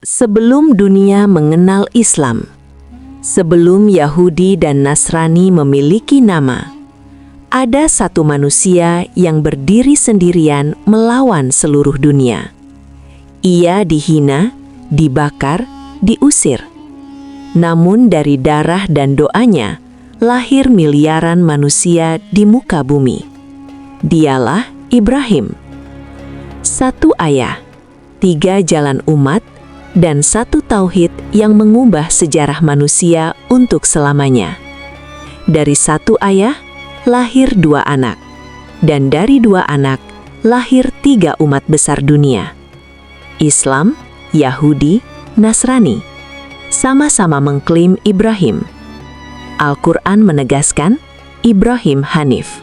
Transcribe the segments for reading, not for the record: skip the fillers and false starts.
Sebelum dunia mengenal Islam, sebelum Yahudi dan Nasrani memiliki nama, ada satu manusia yang berdiri sendirian melawan seluruh dunia. Ia dihina, dibakar, diusir. Namun dari darah dan doanya, lahir miliaran manusia di muka bumi. Dialah Ibrahim. Satu ayah, 3 jalan umat, dan 1 tauhid yang mengubah sejarah manusia untuk selamanya. Dari 1 ayah, lahir 2 anak. Dan dari 2 anak, lahir 3 umat besar dunia. Islam, Yahudi, Nasrani. Sama-sama mengklaim Ibrahim. Al-Quran menegaskan, Ibrahim Hanif.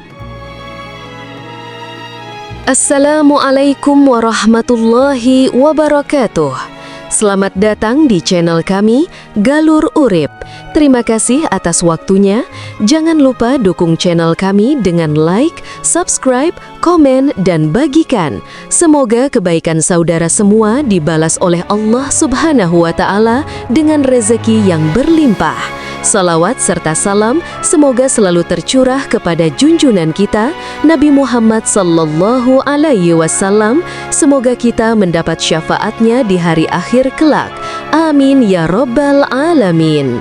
Assalamualaikum warahmatullahi wabarakatuh. Selamat datang di channel kami, Galur Urip. Terima kasih atas waktunya. Jangan lupa dukung channel kami dengan like, subscribe, komen, dan bagikan. Semoga kebaikan saudara semua dibalas oleh Allah Subhanahu wa Ta'ala dengan rezeki yang berlimpah. Salawat serta salam semoga selalu tercurah kepada junjungan kita, Nabi Muhammad sallallahu alaihi wasallam. Semoga kita mendapat syafaatnya di hari akhir kelak. Amin ya rabbal alamin.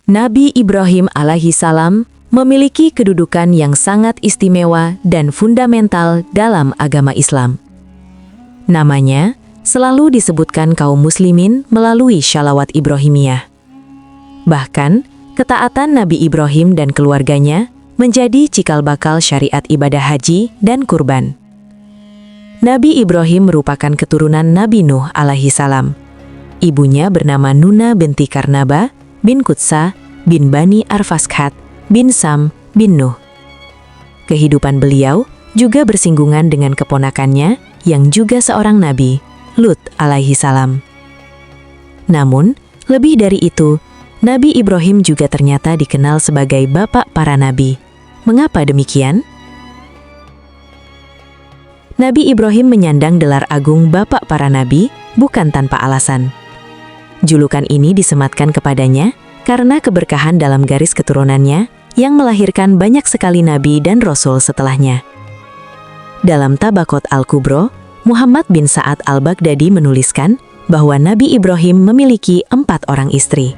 Nabi Ibrahim alaihi salam memiliki kedudukan yang sangat istimewa dan fundamental dalam agama Islam. Namanya selalu disebutkan kaum muslimin melalui shalawat Ibrahimiyah. Bahkan, ketaatan Nabi Ibrahim dan keluarganya menjadi cikal bakal syariat ibadah haji dan kurban. Nabi Ibrahim merupakan keturunan Nabi Nuh alaihi salam. Ibunya bernama Nuna binti Karnaba bin Kutsa bin Bani Arfaskhat bin Sam bin Nuh. Kehidupan beliau juga bersinggungan dengan keponakannya yang juga seorang nabi, Lut alaihi salam. Namun, lebih dari itu, Nabi Ibrahim juga ternyata dikenal sebagai bapak para nabi. Mengapa demikian? Nabi Ibrahim menyandang gelar agung bapak para nabi bukan tanpa alasan. Julukan ini disematkan kepadanya karena keberkahan dalam garis keturunannya yang melahirkan banyak sekali nabi dan rasul setelahnya. Dalam Tabaqat Al-Kubro, Muhammad bin Sa'ad Al-Baghdadi menuliskan bahwa Nabi Ibrahim memiliki 4 orang istri.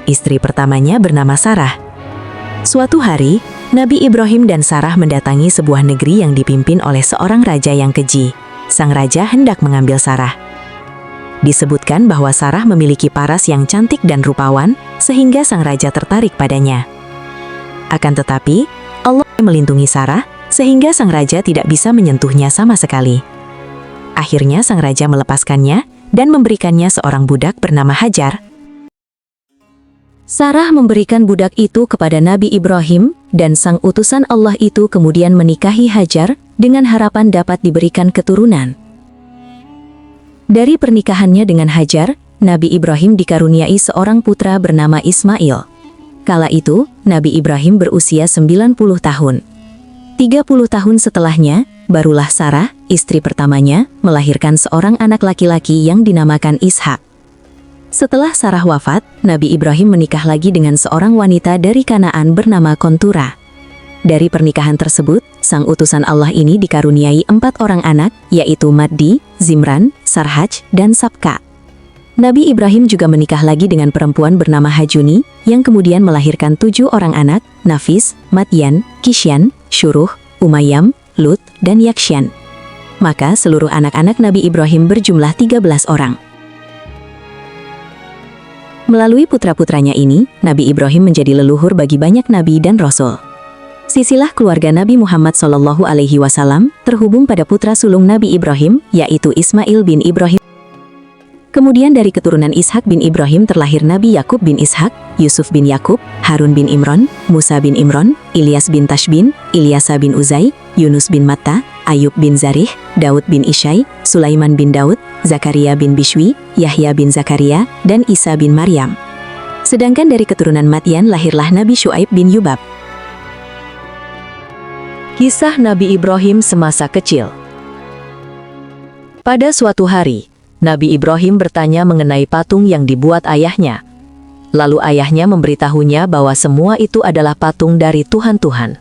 Istri pertamanya bernama Sarah. Suatu hari, Nabi Ibrahim dan Sarah mendatangi sebuah negeri yang dipimpin oleh seorang raja yang keji. Sang raja hendak mengambil Sarah. Disebutkan bahwa Sarah memiliki paras yang cantik dan rupawan, sehingga sang raja tertarik padanya. Akan tetapi, Allah melindungi Sarah, sehingga sang raja tidak bisa menyentuhnya sama sekali. Akhirnya sang raja melepaskannya dan memberikannya seorang budak bernama Hajar. Sarah memberikan budak itu kepada Nabi Ibrahim, dan sang utusan Allah itu kemudian menikahi Hajar dengan harapan dapat diberikan keturunan. Dari pernikahannya dengan Hajar, Nabi Ibrahim dikaruniai seorang putra bernama Ismail. Kala itu, Nabi Ibrahim berusia 90 tahun. 30 tahun setelahnya, barulah Sarah, istri pertamanya, melahirkan seorang anak laki-laki yang dinamakan Ishak. Setelah Sarah wafat, Nabi Ibrahim menikah lagi dengan seorang wanita dari Kanaan bernama Kontura. Dari pernikahan tersebut, sang utusan Allah ini dikaruniai 4 orang anak, yaitu Maddi, Zimran, Sarhaj, dan Sabka. Nabi Ibrahim juga menikah lagi dengan perempuan bernama Hajuni, yang kemudian melahirkan 7 orang anak, Nafis, Madyan, Kisyan, Syuruh, Umayyam, Lut, dan Yaksyan. Maka seluruh anak-anak Nabi Ibrahim berjumlah 13 orang. Melalui putra-putranya ini, Nabi Ibrahim menjadi leluhur bagi banyak nabi dan rasul. Silsilah keluarga Nabi Muhammad SAW terhubung pada putra sulung Nabi Ibrahim, yaitu Ismail bin Ibrahim. Kemudian dari keturunan Ishak bin Ibrahim terlahir Nabi Yakub bin Ishak, Yusuf bin Yakub, Harun bin Imron, Musa bin Imron, Ilyas bin Tashbin, Ilyasa bin Uzai, Yunus bin Matta, Ayub bin Zarih, Daud bin Isyai, Sulaiman bin Daud, Zakaria bin Bishwi, Yahya bin Zakaria, dan Isa bin Maryam. Sedangkan dari keturunan Madyan lahirlah Nabi Syuaib bin Yubab. Kisah Nabi Ibrahim semasa kecil. Pada suatu hari, Nabi Ibrahim bertanya mengenai patung yang dibuat ayahnya. Lalu ayahnya memberitahunya bahwa semua itu adalah patung dari Tuhan-Tuhan.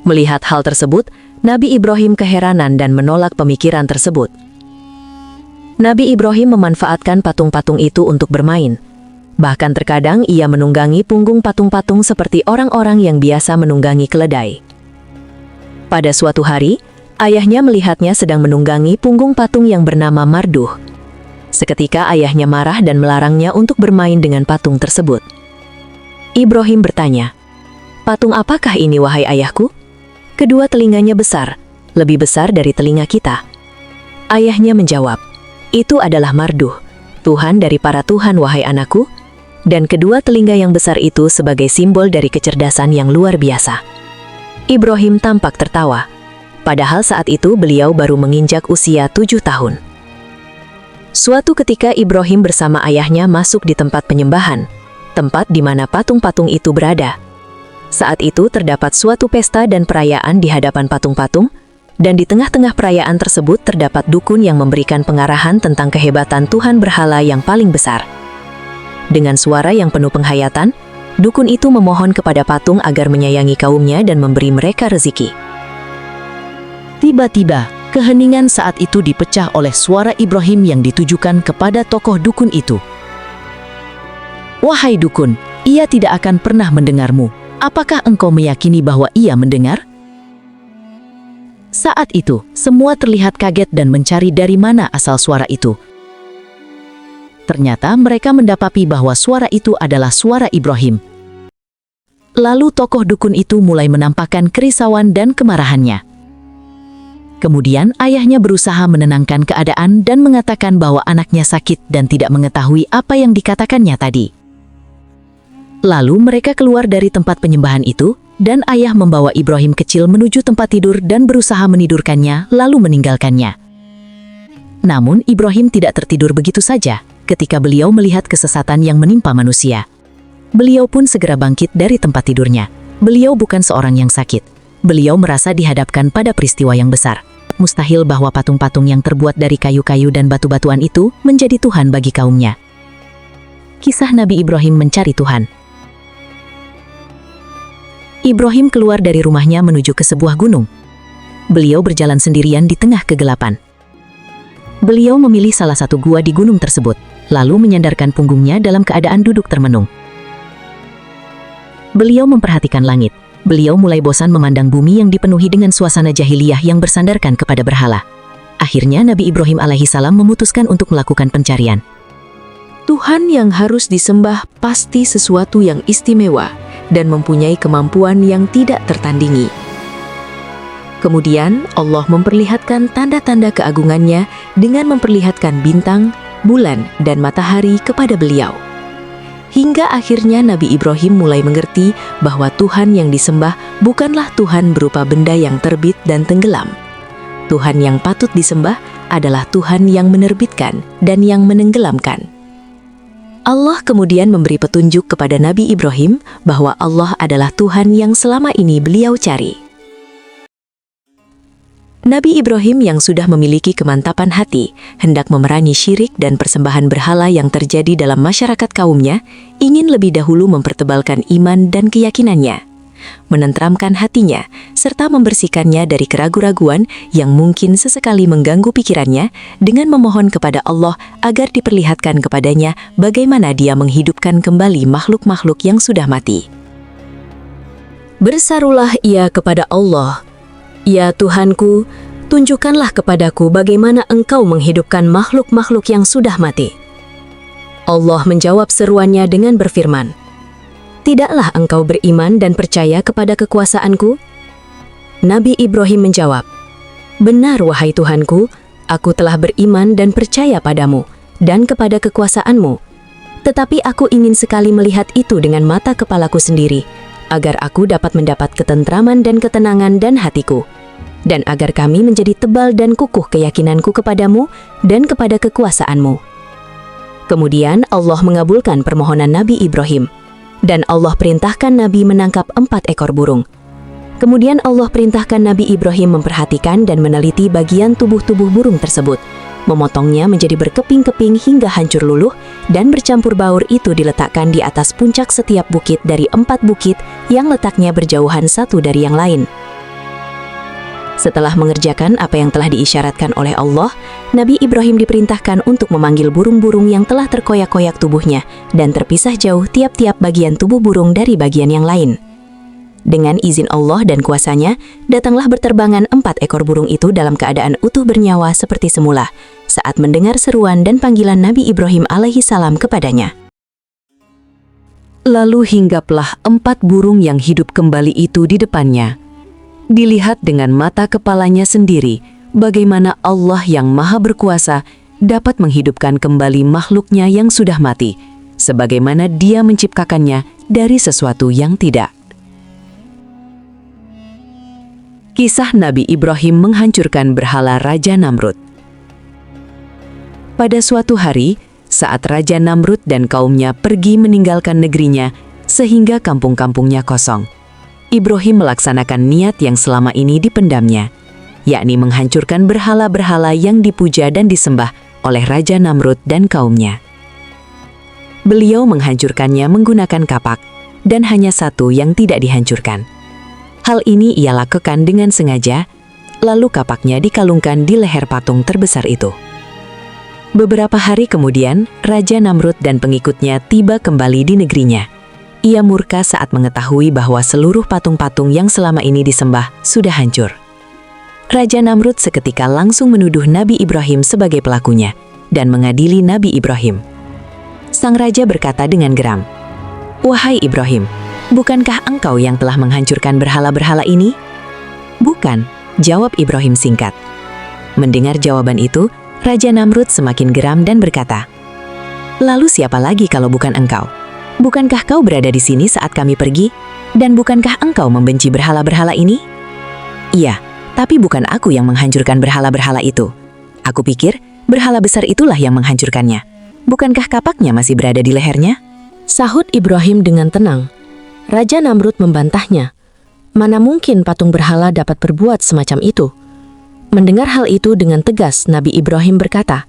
Melihat hal tersebut, Nabi Ibrahim keheranan dan menolak pemikiran tersebut. Nabi Ibrahim memanfaatkan patung-patung itu untuk bermain. Bahkan terkadang ia menunggangi punggung patung-patung seperti orang-orang yang biasa menunggangi keledai. Pada suatu hari, ayahnya melihatnya sedang menunggangi punggung patung yang bernama Marduh. Seketika ayahnya marah dan melarangnya untuk bermain dengan patung tersebut. Ibrahim bertanya, "Patung apakah ini, wahai ayahku?" Kedua telinganya besar, lebih besar dari telinga kita. Ayahnya menjawab, "Itu adalah Marduh, Tuhan dari para Tuhan, wahai anakku." Dan kedua telinga yang besar itu sebagai simbol dari kecerdasan yang luar biasa. Ibrahim tampak tertawa. Padahal saat itu beliau baru menginjak usia 7 tahun. Suatu ketika Ibrahim bersama ayahnya masuk di tempat penyembahan, tempat di mana patung-patung itu berada. Saat itu terdapat suatu pesta dan perayaan di hadapan patung-patung, dan di tengah-tengah perayaan tersebut terdapat dukun yang memberikan pengarahan tentang kehebatan Tuhan berhala yang paling besar. Dengan suara yang penuh penghayatan, dukun itu memohon kepada patung agar menyayangi kaumnya dan memberi mereka rezeki. Tiba-tiba, keheningan saat itu dipecah oleh suara Ibrahim yang ditujukan kepada tokoh dukun itu. "Wahai dukun, ia tidak akan pernah mendengarmu. Apakah engkau meyakini bahwa ia mendengar?" Saat itu, semua terlihat kaget dan mencari dari mana asal suara itu. Ternyata mereka mendapati bahwa suara itu adalah suara Ibrahim. Lalu tokoh dukun itu mulai menampakkan kerisauan dan kemarahannya. Kemudian ayahnya berusaha menenangkan keadaan dan mengatakan bahwa anaknya sakit dan tidak mengetahui apa yang dikatakannya tadi. Lalu mereka keluar dari tempat penyembahan itu, dan ayah membawa Ibrahim kecil menuju tempat tidur dan berusaha menidurkannya, lalu meninggalkannya. Namun Ibrahim tidak tertidur begitu saja ketika beliau melihat kesesatan yang menimpa manusia. Beliau pun segera bangkit dari tempat tidurnya. Beliau bukan seorang yang sakit. Beliau merasa dihadapkan pada peristiwa yang besar. Mustahil bahwa patung-patung yang terbuat dari kayu-kayu dan batu-batuan itu menjadi Tuhan bagi kaumnya. Kisah Nabi Ibrahim mencari Tuhan. Ibrahim keluar dari rumahnya menuju ke sebuah gunung. Beliau berjalan sendirian di tengah kegelapan. Beliau memilih salah satu gua di gunung tersebut, lalu menyandarkan punggungnya dalam keadaan duduk termenung. Beliau memperhatikan langit. Beliau mulai bosan memandang bumi yang dipenuhi dengan suasana jahiliyah yang bersandarkan kepada berhala. Akhirnya Nabi Ibrahim alaihissalam memutuskan untuk melakukan pencarian. Tuhan yang harus disembah pasti sesuatu yang istimewa dan mempunyai kemampuan yang tidak tertandingi. Kemudian Allah memperlihatkan tanda-tanda keagungannya dengan memperlihatkan bintang, bulan, dan matahari kepada beliau. Hingga akhirnya Nabi Ibrahim mulai mengerti bahwa Tuhan yang disembah bukanlah Tuhan berupa benda yang terbit dan tenggelam. Tuhan yang patut disembah adalah Tuhan yang menerbitkan dan yang menenggelamkan. Allah kemudian memberi petunjuk kepada Nabi Ibrahim bahwa Allah adalah Tuhan yang selama ini beliau cari. Nabi Ibrahim yang sudah memiliki kemantapan hati, hendak memerangi syirik dan persembahan berhala yang terjadi dalam masyarakat kaumnya, ingin lebih dahulu mempertebalkan iman dan keyakinannya, menenteramkan hatinya, serta membersihkannya dari keraguan-raguan yang mungkin sesekali mengganggu pikirannya dengan memohon kepada Allah agar diperlihatkan kepadanya bagaimana dia menghidupkan kembali makhluk-makhluk yang sudah mati. Bersarulah ia kepada Allah, "Ya Tuhanku, tunjukkanlah kepadaku bagaimana Engkau menghidupkan makhluk-makhluk yang sudah mati." Allah menjawab seruannya dengan berfirman, "Tidaklah engkau beriman dan percaya kepada kekuasaanku?" Nabi Ibrahim menjawab, "Benar wahai Tuhanku, aku telah beriman dan percaya padamu dan kepada kekuasaanmu. Tetapi aku ingin sekali melihat itu dengan mata kepalaku sendiri, agar aku dapat mendapat ketentraman dan ketenangan dan hatiku, dan agar kami menjadi tebal dan kukuh keyakinanku kepadamu dan kepada kekuasaanmu." Kemudian Allah mengabulkan permohonan Nabi Ibrahim, dan Allah perintahkan Nabi menangkap 4 ekor burung. Kemudian Allah perintahkan Nabi Ibrahim memperhatikan dan meneliti bagian tubuh-tubuh burung tersebut, memotongnya menjadi berkeping-keping hingga hancur luluh, dan bercampur baur itu diletakkan di atas puncak setiap bukit dari 4 bukit yang letaknya berjauhan satu dari yang lain. Setelah mengerjakan apa yang telah diisyaratkan oleh Allah, Nabi Ibrahim diperintahkan untuk memanggil burung-burung yang telah terkoyak-koyak tubuhnya dan terpisah jauh tiap-tiap bagian tubuh burung dari bagian yang lain. Dengan izin Allah dan kuasanya, datanglah berterbangan 4 ekor burung itu dalam keadaan utuh bernyawa seperti semula, saat mendengar seruan dan panggilan Nabi Ibrahim alaihi salam kepadanya. Lalu hinggaplah 4 burung yang hidup kembali itu di depannya. Dilihat dengan mata kepalanya sendiri, bagaimana Allah yang Maha Berkuasa dapat menghidupkan kembali makhluknya yang sudah mati, sebagaimana Dia menciptakannya dari sesuatu yang tidak. Kisah Nabi Ibrahim menghancurkan berhala Raja Namrud. Pada suatu hari, saat Raja Namrud dan kaumnya pergi meninggalkan negerinya sehingga kampung-kampungnya kosong, Ibrahim melaksanakan niat yang selama ini dipendamnya, yakni menghancurkan berhala-berhala yang dipuja dan disembah oleh Raja Namrud dan kaumnya. Beliau menghancurkannya menggunakan kapak, dan hanya satu yang tidak dihancurkan. Hal ini ia lakukan dengan sengaja, lalu kapaknya dikalungkan di leher patung terbesar itu. Beberapa hari kemudian, Raja Namrud dan pengikutnya tiba kembali di negerinya. Ia murka saat mengetahui bahwa seluruh patung-patung yang selama ini disembah sudah hancur. Raja Namrud seketika langsung menuduh Nabi Ibrahim sebagai pelakunya dan mengadili Nabi Ibrahim. Sang raja berkata dengan geram, "Wahai Ibrahim, bukankah engkau yang telah menghancurkan berhala-berhala ini?" "Bukan," jawab Ibrahim singkat. Mendengar jawaban itu, Raja Namrud semakin geram dan berkata, "Lalu siapa lagi kalau bukan engkau? Bukankah kau berada di sini saat kami pergi? Dan bukankah engkau membenci berhala-berhala ini?" "Iya, tapi bukan aku yang menghancurkan berhala-berhala itu. Aku pikir berhala besar itulah yang menghancurkannya. Bukankah kapaknya masih berada di lehernya?" Sahut Ibrahim dengan tenang. Raja Namrud membantahnya. Mana mungkin patung berhala dapat berbuat semacam itu? Mendengar hal itu dengan tegas, Nabi Ibrahim berkata,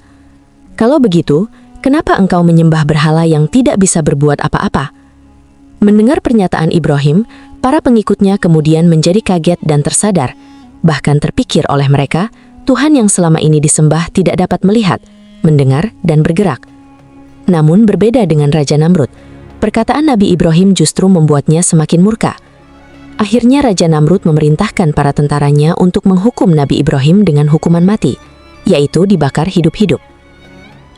"Kalau begitu, kenapa engkau menyembah berhala yang tidak bisa berbuat apa-apa?" Mendengar pernyataan Ibrahim, para pengikutnya kemudian menjadi kaget dan tersadar. Bahkan terpikir oleh mereka, Tuhan yang selama ini disembah tidak dapat melihat, mendengar, dan bergerak. Namun berbeda dengan Raja Namrud, perkataan Nabi Ibrahim justru membuatnya semakin murka. Akhirnya Raja Namrud memerintahkan para tentaranya untuk menghukum Nabi Ibrahim dengan hukuman mati, yaitu dibakar hidup-hidup.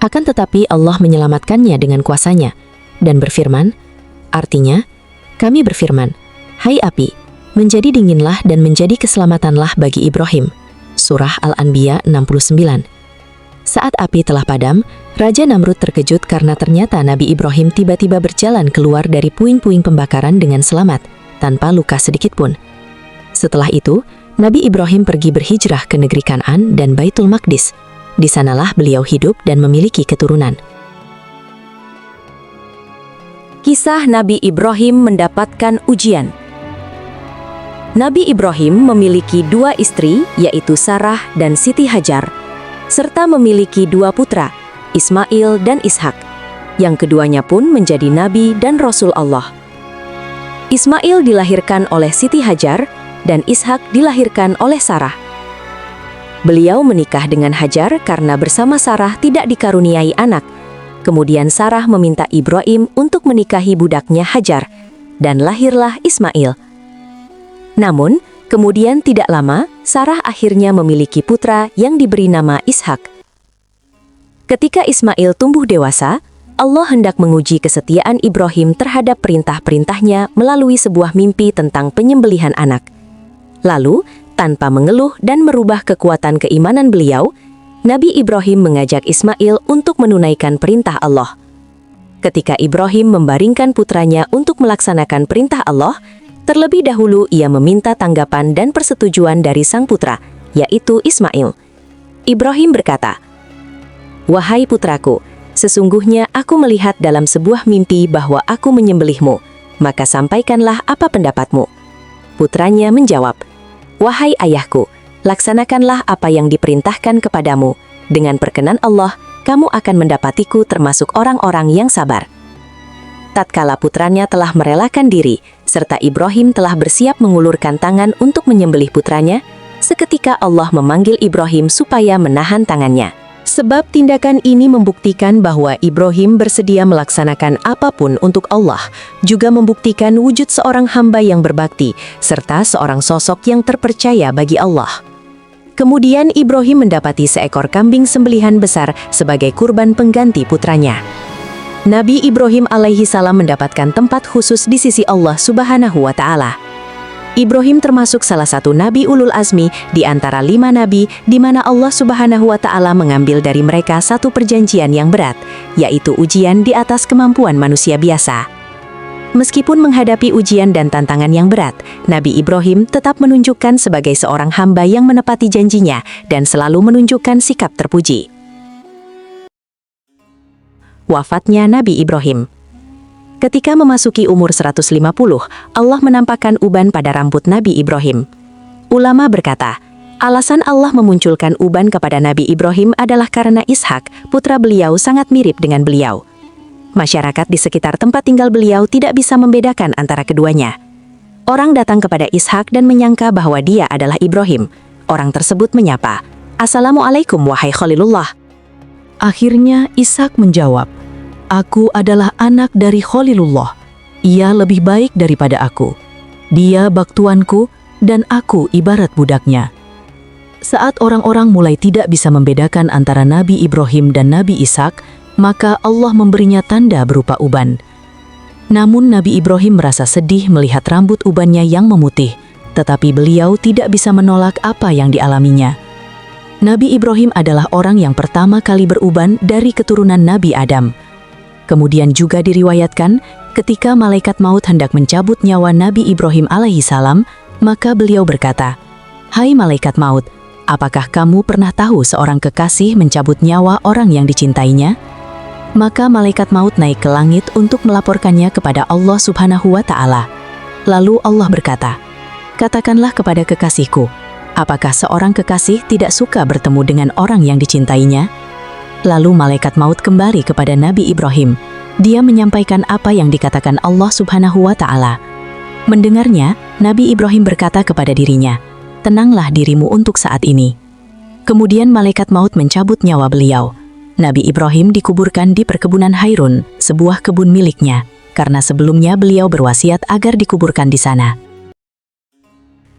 Akan tetapi Allah menyelamatkannya dengan kuasanya, dan berfirman, artinya, "Kami berfirman, hai api, menjadi dinginlah dan menjadi keselamatanlah bagi Ibrahim." Surah Al-Anbiya 69. Saat api telah padam, Raja Namrud terkejut karena ternyata Nabi Ibrahim tiba-tiba berjalan keluar dari puing-puing pembakaran dengan selamat, tanpa luka sedikit pun. Setelah itu, Nabi Ibrahim pergi berhijrah ke negeri Kan'an dan Baitul Maqdis. Di sanalah beliau hidup dan memiliki keturunan. Kisah Nabi Ibrahim mendapatkan ujian. Nabi Ibrahim memiliki 2 istri, yaitu Sarah dan Siti Hajar, serta memiliki 2 putra, Ismail dan Ishak. Yang keduanya pun menjadi nabi dan rasul Allah. Ismail dilahirkan oleh Siti Hajar dan Ishak dilahirkan oleh Sarah. Beliau menikah dengan Hajar karena bersama Sarah tidak dikaruniai anak. Kemudian Sarah meminta Ibrahim untuk menikahi budaknya Hajar, dan lahirlah Ismail. Namun, kemudian tidak lama, Sarah akhirnya memiliki putra yang diberi nama Ishak. Ketika Ismail tumbuh dewasa, Allah hendak menguji kesetiaan Ibrahim terhadap perintah-perintahnya melalui sebuah mimpi tentang penyembelihan anak. Lalu, tanpa mengeluh dan merubah kekuatan keimanan beliau, Nabi Ibrahim mengajak Ismail untuk menunaikan perintah Allah. Ketika Ibrahim membaringkan putranya untuk melaksanakan perintah Allah, terlebih dahulu ia meminta tanggapan dan persetujuan dari sang putra, yaitu Ismail. Ibrahim berkata, "Wahai putraku, sesungguhnya aku melihat dalam sebuah mimpi bahwa aku menyembelihmu, maka sampaikanlah apa pendapatmu." Putranya menjawab, "Wahai ayahku, laksanakanlah apa yang diperintahkan kepadamu, Dengan perkenan Allah, kamu akan mendapatiku termasuk orang-orang yang sabar. Tatkala putranya telah merelakan diri, serta Ibrahim telah bersiap mengulurkan tangan untuk menyembelih putranya, seketika Allah memanggil Ibrahim supaya menahan tangannya. Sebab tindakan ini membuktikan bahwa Ibrahim bersedia melaksanakan apapun untuk Allah, juga membuktikan wujud seorang hamba yang berbakti, serta seorang sosok yang terpercaya bagi Allah. Kemudian Ibrahim mendapati seekor kambing sembelihan besar sebagai kurban pengganti putranya. Nabi Ibrahim alaihi salam mendapatkan tempat khusus di sisi Allah Subhanahu wa Ta'ala. Ibrahim termasuk salah satu nabi ulul azmi di antara 5 nabi di mana Allah Subhanahu wa Ta'ala mengambil dari mereka satu perjanjian yang berat, yaitu ujian di atas kemampuan manusia biasa. Meskipun menghadapi ujian dan tantangan yang berat, Nabi Ibrahim tetap menunjukkan sebagai seorang hamba yang menepati janjinya dan selalu menunjukkan sikap terpuji. Wafatnya Nabi Ibrahim. Ketika memasuki umur 150, Allah menampakkan uban pada rambut Nabi Ibrahim. Ulama berkata, alasan Allah memunculkan uban kepada Nabi Ibrahim adalah karena Ishak, putra beliau, sangat mirip dengan beliau. Masyarakat di sekitar tempat tinggal beliau tidak bisa membedakan antara keduanya. Orang datang kepada Ishak dan menyangka bahwa dia adalah Ibrahim. Orang tersebut menyapa, "Assalamualaikum wahai Khalilullah." Akhirnya Ishak menjawab, "Aku adalah anak dari Khalilullah. Ia lebih baik daripada aku. Dia baktuanku dan aku ibarat budaknya." Saat orang-orang mulai tidak bisa membedakan antara Nabi Ibrahim dan Nabi Ishak, maka Allah memberinya tanda berupa uban. Namun Nabi Ibrahim merasa sedih melihat rambut ubannya yang memutih, tetapi beliau tidak bisa menolak apa yang dialaminya. Nabi Ibrahim adalah orang yang pertama kali beruban dari keturunan Nabi Adam. Kemudian juga diriwayatkan, ketika malaikat maut hendak mencabut nyawa Nabi Ibrahim alaihi salam, maka beliau berkata, "Hai malaikat maut, apakah kamu pernah tahu seorang kekasih mencabut nyawa orang yang dicintainya?" Maka malaikat maut naik ke langit untuk melaporkannya kepada Allah Subhanahu wa Ta'ala. Lalu Allah berkata, "Katakanlah kepada kekasihku, apakah seorang kekasih tidak suka bertemu dengan orang yang dicintainya?" Lalu malaikat maut kembali kepada Nabi Ibrahim. Dia menyampaikan apa yang dikatakan Allah Subhanahu wa Ta'ala. Mendengarnya, Nabi Ibrahim berkata kepada dirinya, "Tenanglah dirimu untuk saat ini." Kemudian malaikat maut mencabut nyawa beliau. Nabi Ibrahim dikuburkan di perkebunan Hairun, sebuah kebun miliknya, karena sebelumnya beliau berwasiat agar dikuburkan di sana.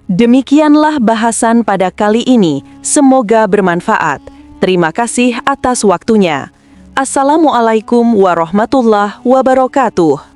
Demikianlah bahasan pada kali ini. Semoga bermanfaat. Terima kasih atas waktunya. Assalamualaikum warahmatullahi wabarakatuh.